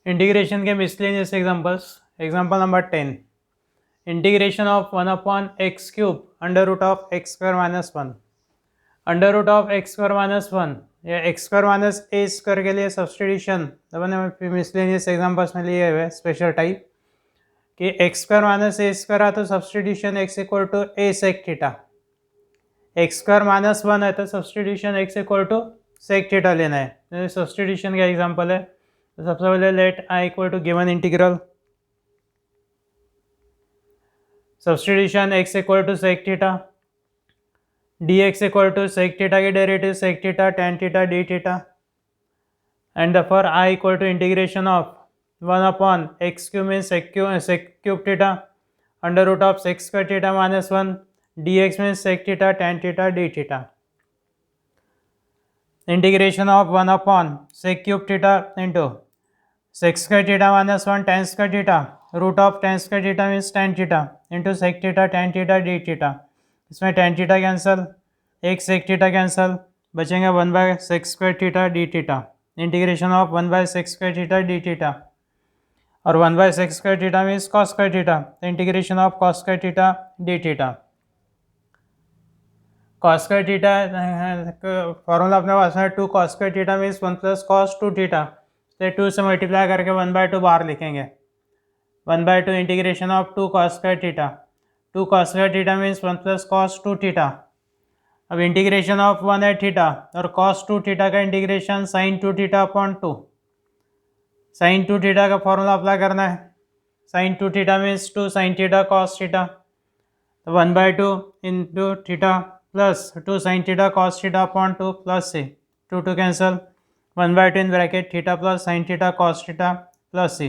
Integration के miscellaneous examples. Example number 10. Integration of 1 upon x cube under root of x square minus 1. Under root of x square minus 1 या x square minus a square के लिए substitution मैंने miscellaneous examples में लिए हुए special type कि x square minus a square है तो substitution x equal to a sec theta. X square minus 1 है तो substitution x equal to sec theta लेना है. तो सब्सटीट्यूशन का एग्जांपल है. तो सबसे पहले let I equal to given integral substitution x equal to sec theta dx equal to sec theta की derivative sec theta tan theta d theta and for I equal to integration of 1 upon x cube mean sec cube theta under root of sec square theta minus 1 dx mean sec theta tan theta d theta. Integration of 1 upon sec cube theta into sec square theta minus 1 tan square theta root of tan square theta means tan theta into sec theta tan theta d theta. इसमें tan theta cancel, एक sec theta cancel, बचेंगे 1 by sec square theta d theta. Integration of 1 by sec square theta d theta और 1 by sec square theta means cos square theta. Integration of cos square theta d theta. Cos square theta formula अपने पास में 2 cos square theta means 1 plus cos 2 theta. तो 2 से multiply करके 1 by 2 बाहर लिखेंगे. 1 by 2 integration of 2 cos square theta. 2 cos square theta means 1 plus cos 2 theta. अब integration of 1 है थीटा और कॉस 2 थीटा का integration sine 2 theta upon 2. Sine 2 theta का फॉर्मूला अप्लाई करना है. Sine 2 theta means 2 sine theta cos theta. तो 1 by 2 into theta plus 2 sine theta cos theta upon 2 plus से 2 cancel 1 by 2 in bracket theta plus sine theta cos theta plus C.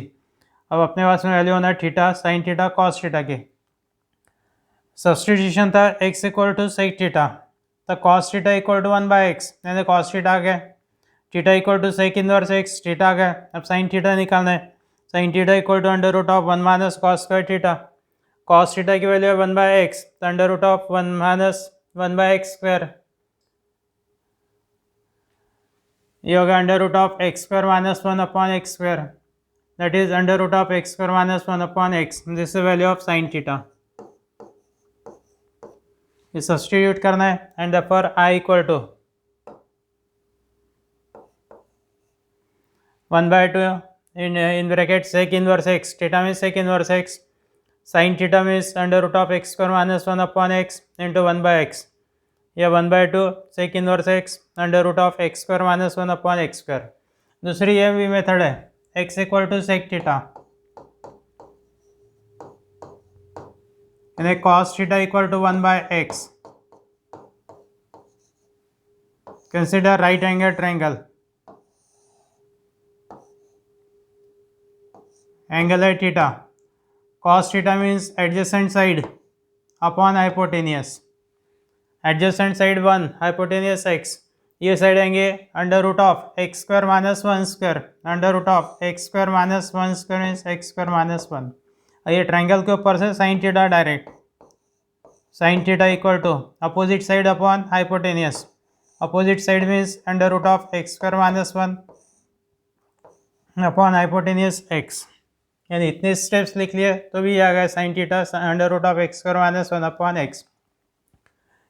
अब अपने पास में value होना है theta sine theta cos theta के. Substitution था x equal to sec theta तो cos theta equal to 1 by x यानी कॉस थीटा आ गया. Theta equal to sec inverse x theta आ गया. अब साइन थीटा निकालना है. Sine theta equal to under root of 1 minus cos square theta. Cos theta की वैल्यू है 1 बाय एक्स तो under root of 1 minus 1 by x square. ये होगा under root of x square minus 1 upon x square that is under root of x square minus 1 upon x. This is value of sine theta. ये substitute करना है and for I equal to 1 by 2 in bracket sec inverse x theta means sec inverse x sine theta means under root of x square minus 1 upon x into 1 by x. या 1 by 2 sec inverse x under root of x square minus 1 upon x square. दूसरी ये भी method है x equal to sec theta यानी cos theta equal to 1 by x. Consider right angle triangle. Angle है theta. Cos theta means adjacent side upon hypotenuse. Adjacent side 1 hypotenuse x. ये side आएंगे under root of x square minus 1 square under root of x square minus 1 square means x square minus 1. ये triangle के ऊपर से sine theta direct. Sine theta equal to opposite side upon hypotenuse. Opposite side means under root of x square minus 1 upon hypotenuse x. यानी इतने steps लिख लिए तो भी आ गया sine theta under root of x square minus 1 upon x.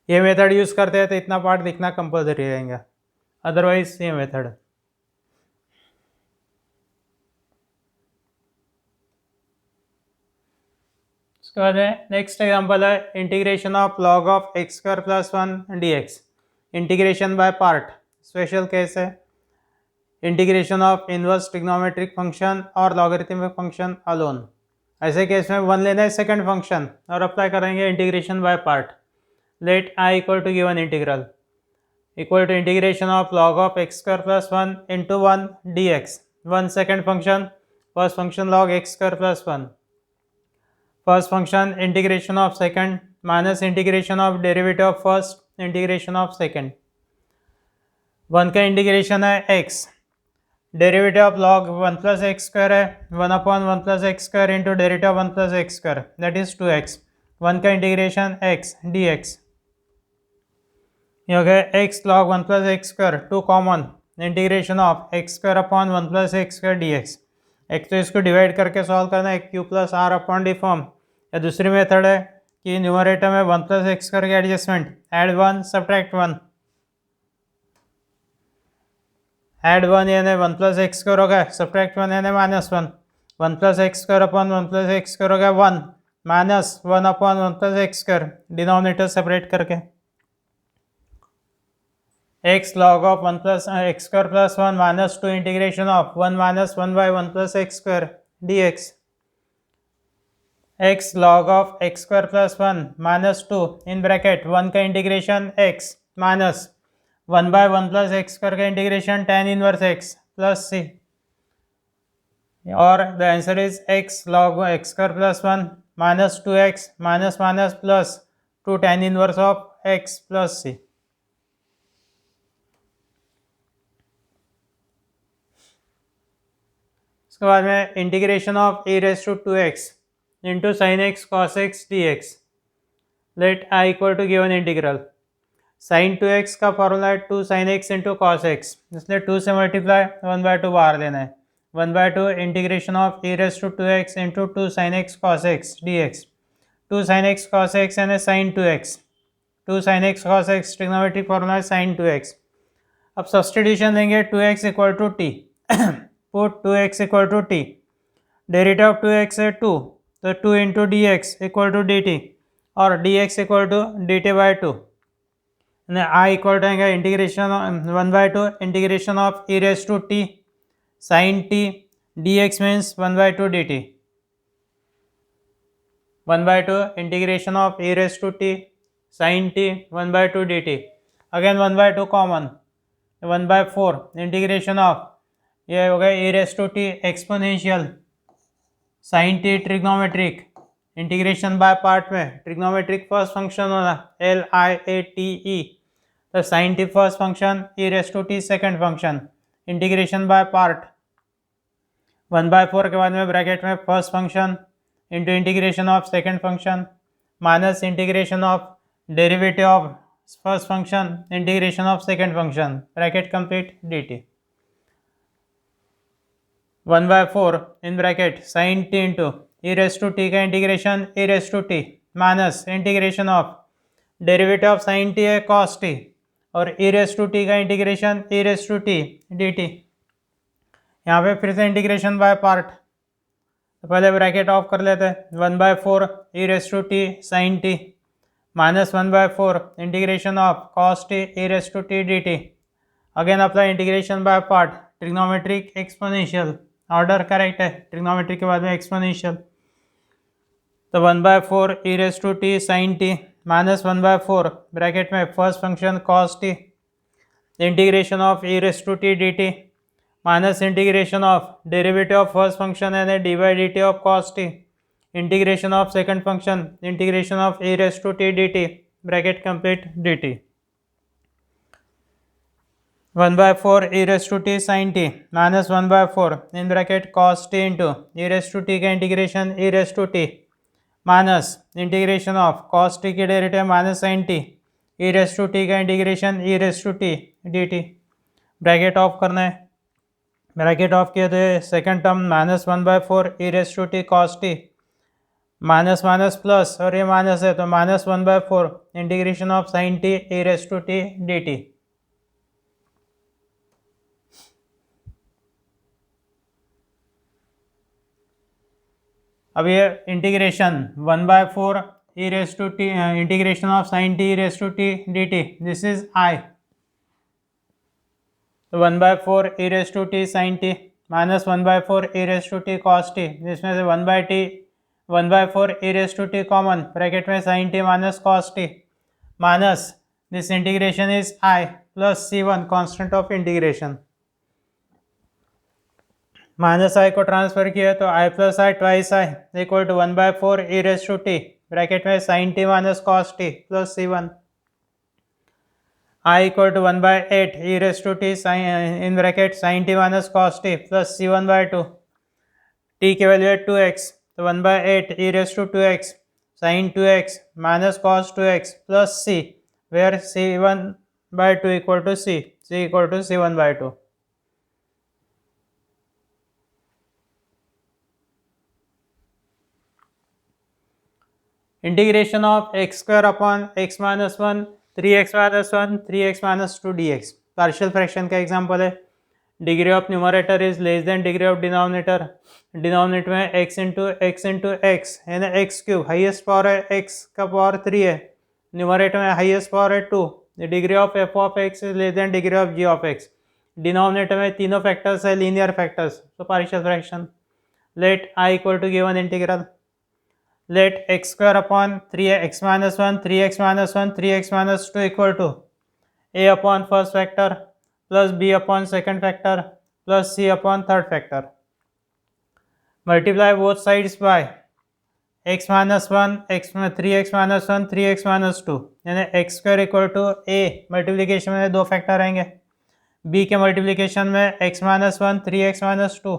ये method use करते हैं तो इतना पार्ट लिखना कंपलसरी रहेगा, अदरवाइज ये मेथड. उसके बाद नेक्स्ट एग्जांपल है integration of log of x square plus 1 dx. Integration by part special case है. Integration of inverse trigonometric function और लॉगरिथमिक फंक्शन अलोन. ऐसे केस में 1 लेना है सेकंड फंक्शन और अप्लाई करेंगे integration by part. Let I equal to given integral equal to integration of log of x square plus 1 into 1 dx. 1 second function, first function log x square plus 1. First function integration of second minus integration of derivative of first integration of second. 1 का integration है x. Derivative of log 1 plus x square है 1 upon 1 plus x square into derivative of 1 plus x square that is 2x. 1 का integration x dx. ये हो गया x log 1 plus x square 2 common integration of x square upon 1 plus x square d x. एक तो इसको divide करके solve करना है Q plus R upon D form, या दूसरी मेथड है कि न्यूमरेटर में 1 प्लस एक्स स्क्वायर के एडजस्टमेंट, ऐड 1 सब्ट्रैक्ट 1, ऐड 1 यानी 1 प्लस एक्स स्क्वायर हो गया, सब्ट्रैक्ट 1 यानी -1, 1 plus x square upon 1 plus x square हो गया 1, -1 upon 1 plus x square, denominator separate करके x log of 1 plus x square plus 1 minus 2 integration of 1 minus 1 by 1 plus x square dx, x log of x square plus 1 minus 2 in bracket 1 का integration x minus 1 by 1 plus x square का integration tan inverse x plus c, और the answer is x log x square plus 1 minus 2x minus minus plus 2 tan inverse of x plus c। उसके बाद में integration of e raise to 2x into sine x cos x d x, let I equal to given integral. Sine 2x का formula है 2 sine x into cos x, इसलिए 2 से multiply 1/2 बाहर देना है, 1/2 integration of e raise to 2x into 2 sine x cos x d x. 2 sine x cos x यानी sine 2x, 2 sine x cos x trigonometric formula है sine 2x। अब substitution लेंगे 2x equal to t, put 2x equal to t, derivative of 2x है 2, तो 2 into d x equal to d t, और d x equal to d t by 2, I equal to आएगा integration 1/2 integration of e raise to t sine t d x means 1/2 d t, 1/2 integration of e raise to t sine t 1/2 d t, again 1/2 common, 1/4 integration of ये हो गया e raise to t exponential sine t trigonometric, integration by part में trigonometric first function होना LIATE, तो sine t first function e raise to t second function, integration by part 1/4 के बाद में bracket में first function into integration of second function minus integration of derivative of first function integration of second function, bracket complete d t. 1/4 in bracket sine t into e raise to t का integration e raise to t minus integration of derivative of sine t है cos t, और e raise to t का integration e raise to t d t. यहाँ पे फिर से integration by part, तो पहले ब्रैकेट ऑफ कर लेते हैं, 1/4 e raise to t sine t minus 1/4 integration of cos t e raise to t d t, again apply integration by part, trigonometric exponential, order correct है, trigonometric के बाद में exponential, तो 1/4 e raise to t sine t minus 1/4 bracket में first function cos t integration of e raise to t d t minus integration of derivative of first function यानी D by d t of cos t, integration of second function integration of e raise to t d t, bracket complete d t. 1/4 e raise to t sine t minus 1/4 in bracket cos t into e raise to t का integration e raise to t minus integration of cos t की derivative minus sine t e raise to t का integration e raise to t d t, bracket off करना है, bracket off किया तो second term minus 1/4 e raise to t cos t minus minus plus, और ये minus है तो minus 1/4 integration of sine t e raise to t d t. अब ये integration 1/4 e raise to t integration of sine t e raise to t d t, this is I, तो 1/4 e raise to t sine t minus 1/4 e raise to t cos t, जिसमें से 1/4 e raise to t common, bracket में sine t minus cos t minus this integration is I plus C1 constant of integration, minus I को transfer किया तो I plus I twice I equal to 1/4 e raise to t, bracket में sine t minus cos t plus C1, I equal to 1/8 e raise to t sine in bracket sine t minus cos t plus C1/2, t की value है 2x, तो 1/8 e raise to 2x sine 2x minus cos 2x plus C, where C1/2 equal to C equal to C1/2। Integration of x square upon x minus one, 3x minus one, 3x minus two d x. Partial fraction का example है। Degree of numerator is less than degree of denominator. Denominator में x into x यानी x cube, highest power है x का power 3 है, numerator में highest power है 2। Degree of f of x is less than degree of g of x। Denominator में तीनों factors है लीनियर फैक्टर्स, तो partial fraction. Let i equal to given integral, let x square upon 3x minus one, 3x minus one, 3x minus two equal to a upon first factor plus b upon second factor plus c upon third factor. Multiply both sides by x minus one, x में 3x minus one, 3x minus two, यानी x square equal to a multiplication में दो factor आएंगे, b के multiplication में x minus one, 3x minus two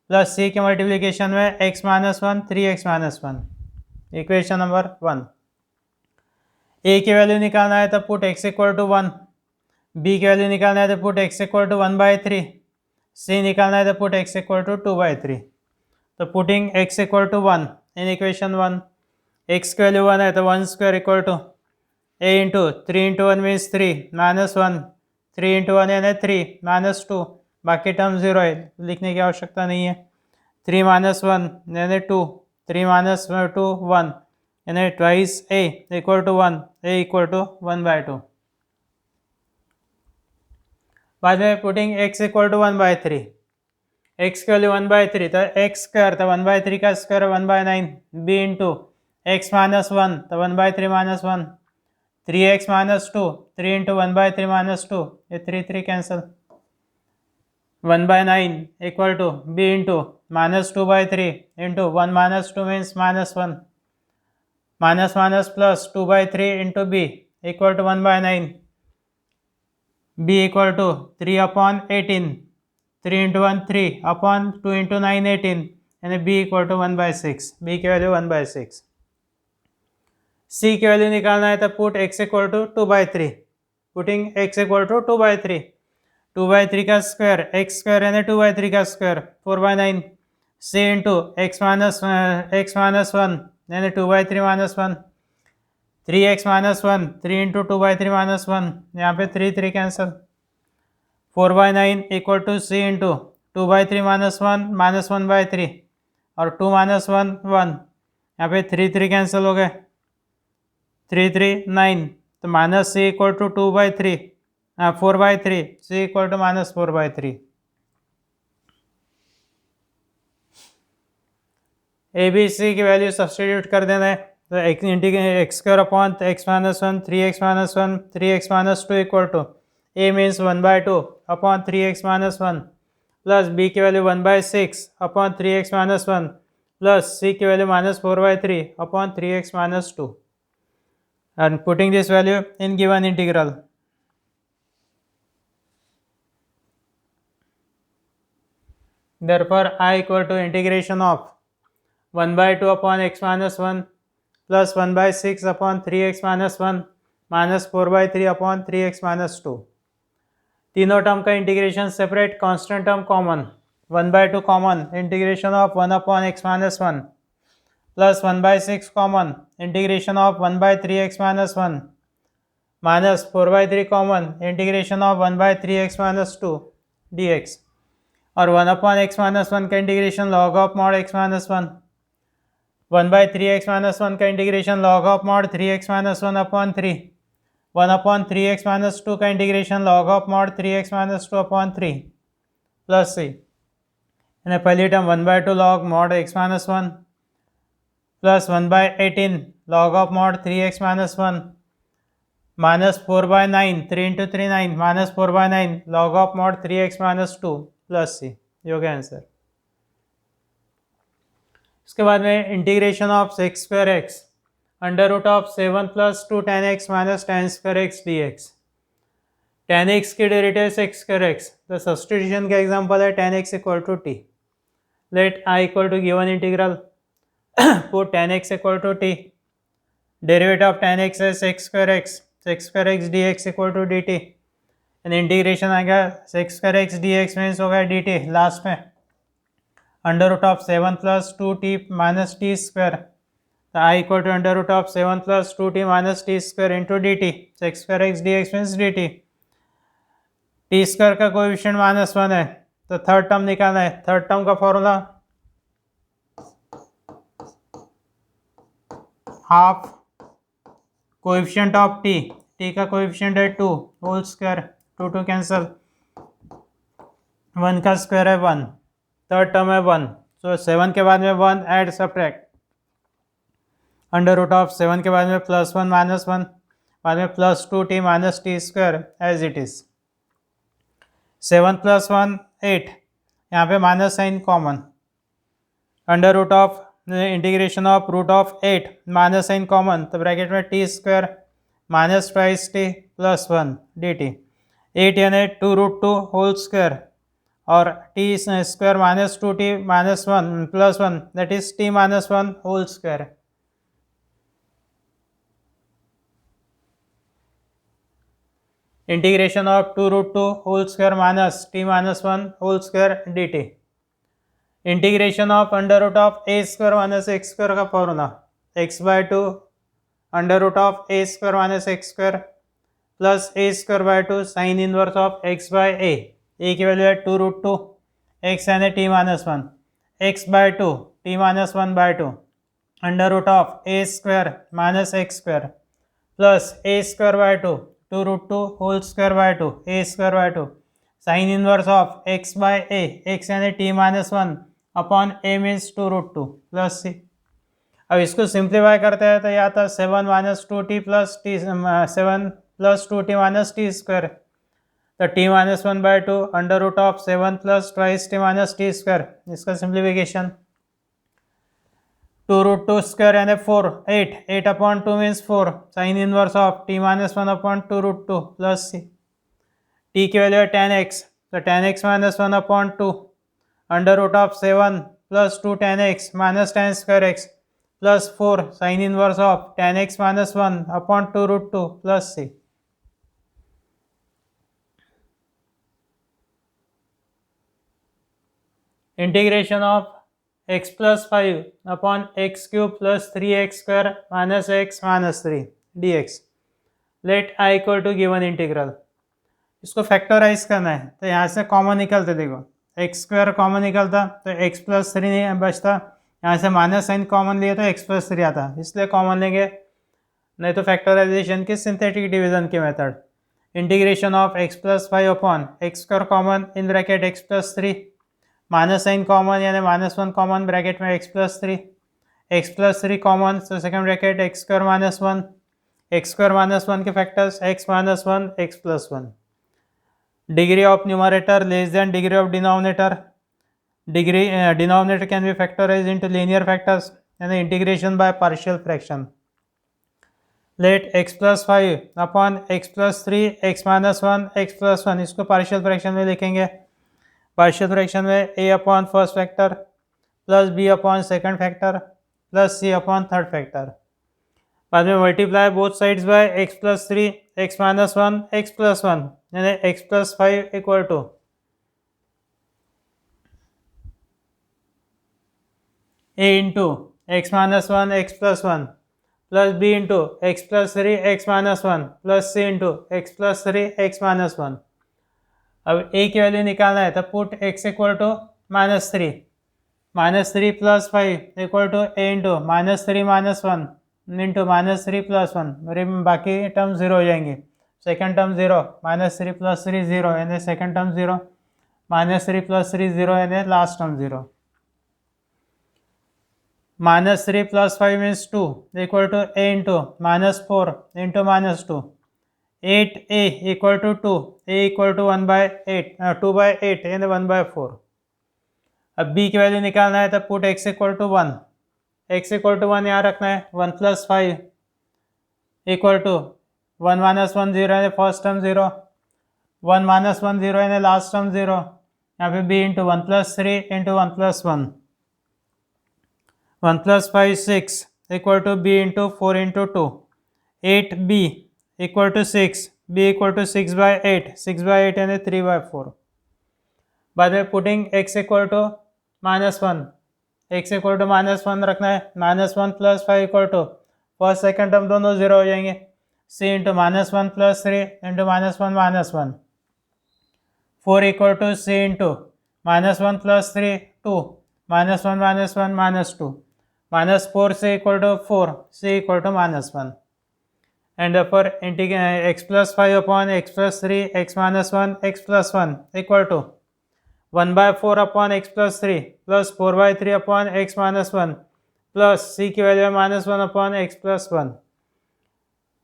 plus c के multiplication में x minus one, 3x minus one. Equation number 1। a की value निकालना है तो put x equal to 1, b की वैल्यू निकालना है तो put x equal to 1/3, c निकालना है तो पुट x इक्वल टू 2/3। तो putting x equal to 1 in equation 1, x की वैल्यू 1 है तो 1 square equal to a into 3 into 1 means 3 minus 1, 3 into 1 यानी 3 माइनस 2, बाकी टर्म 0 है, लिखने की आवश्यकता नहीं है। 3 माइनस 1 यानी 2, 3 माइनस 2 1 यानी twice a equal to 1, a equal to 1/2। बाद में putting x equal to 1/3, x की वैल्यू 1/3 तो x स्क्वायर तो 1/3 का square 1/9, b into x minus one तो 1/3 minus 1, 3x minus two, 3 into 1/3 minus 2, ये 3 cancel, 1/9 equal to b into minus 2/3 into 1 minus 2 means minus 1, minus minus plus 2/3 into b equal to 1/9, b equal to 3 upon 18, 3 into 1 3 upon 2 into 9 18 यानी b equal to 1/6, b की value 1/6। c की value निकालना है तो put x equal to 2/3, putting x equal to 2/3, 2/3 का square x square यानी 2/3 का square 4/9, c into x minus one यानी 2/3 minus 1, 3x minus 1, 3 into 2/3 minus 1, यहाँ पे 3 cancel, 4/9 equal to c into 2/3 minus 1 minus 1/3 और 2 माइनस 1 1, यहाँ पे 3 कैंसिल हो गए, 3 9, तो minus c equal to 2/3 4/3, c equal to minus 4/3। A B C की वैल्यू सब्सटीट्यूट कर देना है तो x square upon x minus one, 3x minus one, 3x minus two equal to a means 1/2 upon 3x minus one plus b की value 1/6 upon 3x minus one plus c की value minus 4/3 upon 3x minus two and putting this value in given integral. Therefore I equal to integration of 1/2 upon x minus 1 plus 1/6 upon 3x minus 1 minus 4/3 upon 3x minus 2। तीनों term का integration separate, constant term common, 1/2 common, integration of 1 upon x minus 1 plus 1/6 common, integration of 1/3x minus 1 minus 4/3 common, integration of 1/3x minus 2 dx और 1 upon x minus 1 का integration log of mod x minus 1, 1/3x minus 1 का integration log of mod 3x minus 1 upon 3, 1 upon 3x minus 2 का integration log of mod 3x minus 2 upon 3 plus c, यानी पहली term 1/2 log mod x minus 1 plus 1/18 log of mod 3x minus 1 minus 4/9, 3 into 3 9 minus 4/9 log of mod 3x minus 2 plus c, ये हो गया answer. इसके बाद में integration of sec square x under root of 7 plus 2 tan x minus tan square x dx। tan x की derivative sec square x, तो substitution का example है tan x equal to t। Let i equal to given integral put tan x equal to t, derivative of tan x is sec square x dx equal to dt, and integration आ गया sec square x dx means हो गया dt last में under root of 7 plus 2t minus t square, तो I equal to under root of 7 plus 2t minus t square into d t. Sec square x d x means d t. T square का coefficient -1 है तो third term निकालना है. Third term का formula half coefficient of t. T का coefficient है 2 whole square. 2 cancel. 1 का square है 1. थर्ड टर्म है 1. सो 7 के बाद में 1 add subtract. Under root of 7 के बाद में +1 -1 बाद में +2t minus t square as it is. 7 + 1 8. यहाँ पे minus sign common. Under root of integration of root of 8 minus sign common तो ब्रैकेट में t square minus twice t plus 1 d t. 8 यानी 2√2 होल स्क्वायर और t square minus 2t minus 1 plus 1 that is t minus 1 whole square. Integration of 2√2 whole square minus t minus 1 whole square d t. Integration of under root of a square minus x square का formula x/2 under root of a square minus x square plus a square by 2 sine inverse of x/a. A की value है 2√2. x यानी t minus 1. x/2 t minus 1/2 under root of a square minus x square plus a square by 2 2√2 whole square by 2 a square by 2 sine inverse of x/a. x यानी t minus 1 upon a means 2√2 plus c. अब इसको simplify करते हैं तो यह आता है 7 minus 2t plus t 7 plus 2t minus t square. तो t minus 1/2 under root of 7 plus twice t minus t square. इसका सिंप्लीफिकेशन 2√2 स्क्वायर यानी 4 8 upon 2 means 4 sine inverse of t minus 1 upon 2√2 plus c. t की value है 10x तो 10x minus 1 upon 2 under root of 7 plus 2 10x minus 10 square x plus 4 sine inverse of 10x minus 1 upon 2√2 plus c. Integration of x plus 5 upon x cube plus 3x square minus x minus 3 dx. Let i equal to given integral. इसको factorize करना है तो यहाँ से common निकलते. देखो x square common निकलता तो x प्लस 3 नहीं बचता. यहाँ से माइनस साइन कॉमन लिए तो x प्लस 3 आता, इसलिए कॉमन लेंगे. नहीं तो फैक्टराइजेशन की सिंथेटिक डिवीजन की method. Integration of x plus 5 upon x square common in bracket x plus 3 minus sign common यानी -1 कॉमन ब्रैकेट में x plus 3 x plus 3 common तो second bracket x square minus 1 x square minus 1 के factors x minus 1 x plus 1. Degree of numerator less than degree of denominator. Degree denominator can be factorized into linear factors यानी integration by partial fraction. Let x plus 5 upon x plus 3 x minus 1 x plus 1 इसको partial fraction में लिखेंगे. Partial fraction में a upon first factor plus b upon second factor plus c upon third factor. बाद में multiply both sides by x plus 3 x minus 1 x plus 1 यानी x plus 5 equal to a into x minus 1 x plus 1 plus b into x plus 3 x minus 1 plus c into x plus 3 x minus 1. अब a की value निकालना है तो put x equal to -3 -3 plus 5 equal to a into -3 minus 1 into -3 plus 1. बाकी term 0 हो जाएंगे. Second term 0 -3 plus 3 0 यानी second term 0 -3 plus 3 0 यानी last term 0. -3 plus 5 means 2 equal to a into -4 into -2 8a equal to 2 a equal to 1/8 2/8 यानी 1/4. अब b की value निकालना है तो put x equal to 1 x equal to 1 यहाँ रखना है. 1 प्लस 5 इक्वल टू 1 माइनस 1 0 यानी फर्स्ट टर्म 0 1 माइनस 1 0 यानी लास्ट टर्म 0. यहाँ पे b इंटू 1 plus 3 into 1 plus 1 1 plus 5 6 equal to b into 4 into 2 8b equal to 6 b equal to 6/8 6/8 यानी 3/4. बाद में putting x equal to -1 x equal to -1 रखना है, -1 plus 5 equal to first second term दोनों zero हो जाएंगे, c into -1 plus 3 into -1 4 equal to c into -1 plus 3 2 -1 -2 -4c equal to 4 c equal to -1 and therefore x plus 5 upon x plus 3 x minus 1 x plus 1 equal to 1 by 4 upon x plus 3 plus 4 by 3 upon x minus 1 plus c की value -1 upon x plus 1।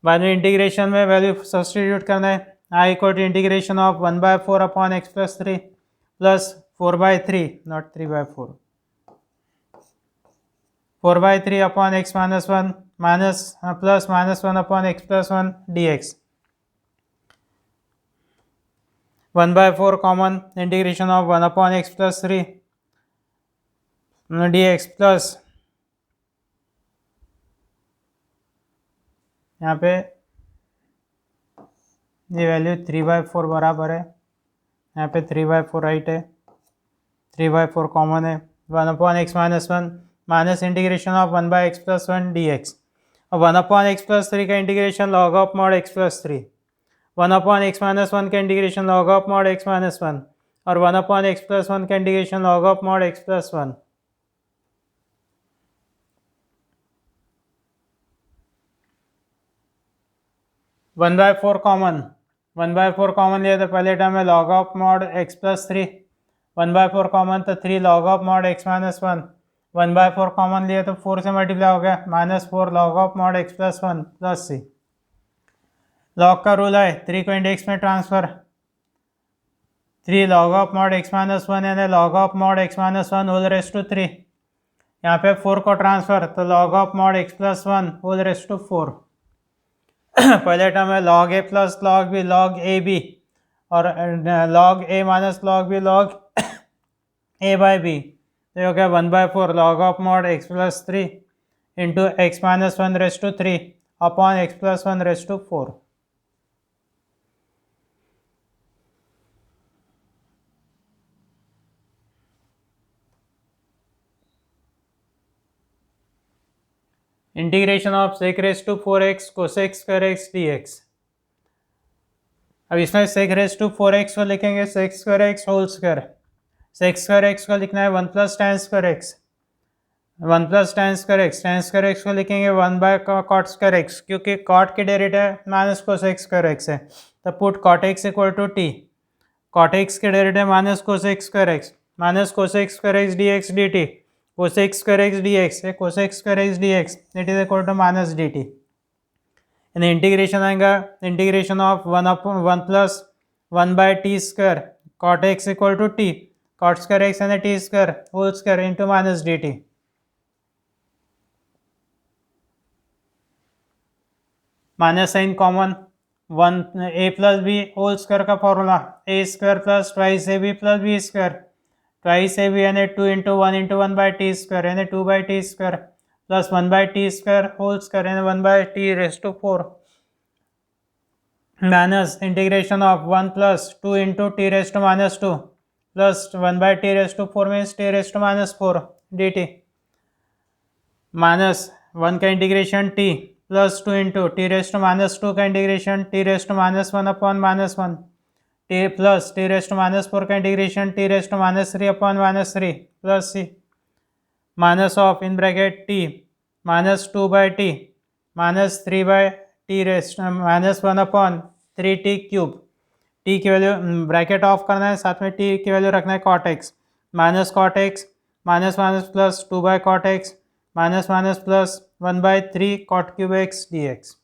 बाद में integration में value substitute करना है, i equal to integration of 1 by 4 upon x plus 3 plus 4 by 3 not 3 by 4 4 by 3 upon x minus 1 plus -1 upon x plus 1 dx। 1 by 4 common, integration of 1 upon x plus 3 dx plus यहाँ पे ये value 3 by 4 बराबर है, यहाँ पे 3 by 4 right है, 3 by 4 common है, 1 upon x minus 1 minus integration of 1 by x plus 1 dx। और 1 upon x plus 3 का integration log of mod x plus 3, 1 upon x minus 1 का integration log of mod x minus 1 और 1 upon x plus 1 का integration log of mod x plus 1। One by four common लिया तो पहले term में log of mod x plus 3, 1 by 4 common तो 3 log of mod x minus 1, 1 by 4 common लिए तो 4 से मल्टीप्लाई हो गया, -4 log of mod x plus 1 plus c। Log का रूल है 3 को इंडेक्स में transfer, 3 log of mod x minus 1 यानी log of mod x minus 1 whole raised to 3। यहाँ पे 4 को ट्रांसफर तो log of mod x plus 1 whole raised to 4। पहले टर्म है log a plus log b log a b और log a minus log b log a by b, तो हो गया 1 by 4 log of mod x plus 3 into x minus 1 raised to 3 upon x plus 1 raised to 4। Integration of sec raised to 4x cosec square x dx। अब इसमें sec raised to 4x को लिखेंगे sec square x whole square, sec square x को लिखना है 1 plus tan square x, 1 plus tan square x को लिखेंगे 1 by cot square x, क्योंकि cot की derivative minus cosec square x है तो put cot x equal to t, cot x की derivative minus cosec square x minus cosec square x dx dt, cosec square x dx है cosec square x dx it is equal to minus dt। इन integration आएगा integration of 1 plus 1 by t square cot x equal to t, cot square x यानी t square whole square into minus dt। Minus sign common, 1 a plus b whole square का formula a square plus twice a b plus b square, twice a b यानी 2 into 1 by t square यानी 2 by t square plus 1 by t square whole square यानी 1 by t raised to 4 minus integration of 1 plus 2 into t raised to minus 2 plus 1 by t raised to 4 means t raised to minus 4 d t minus 1 का integration t plus 2 into t raised to minus 2 का integration t raised to minus 1 upon minus 1 t plus t raised to minus 4 का integration t raised to minus 3 upon minus 3 plus c minus of in bracket t minus 2 by t minus 3 by t raised minus 1 upon 3 t cube, t की value bracket off करना है, साथ में t की value रखना है cot x minus minus plus 2 by cot x minus plus 1 by 3 cot cube x d x.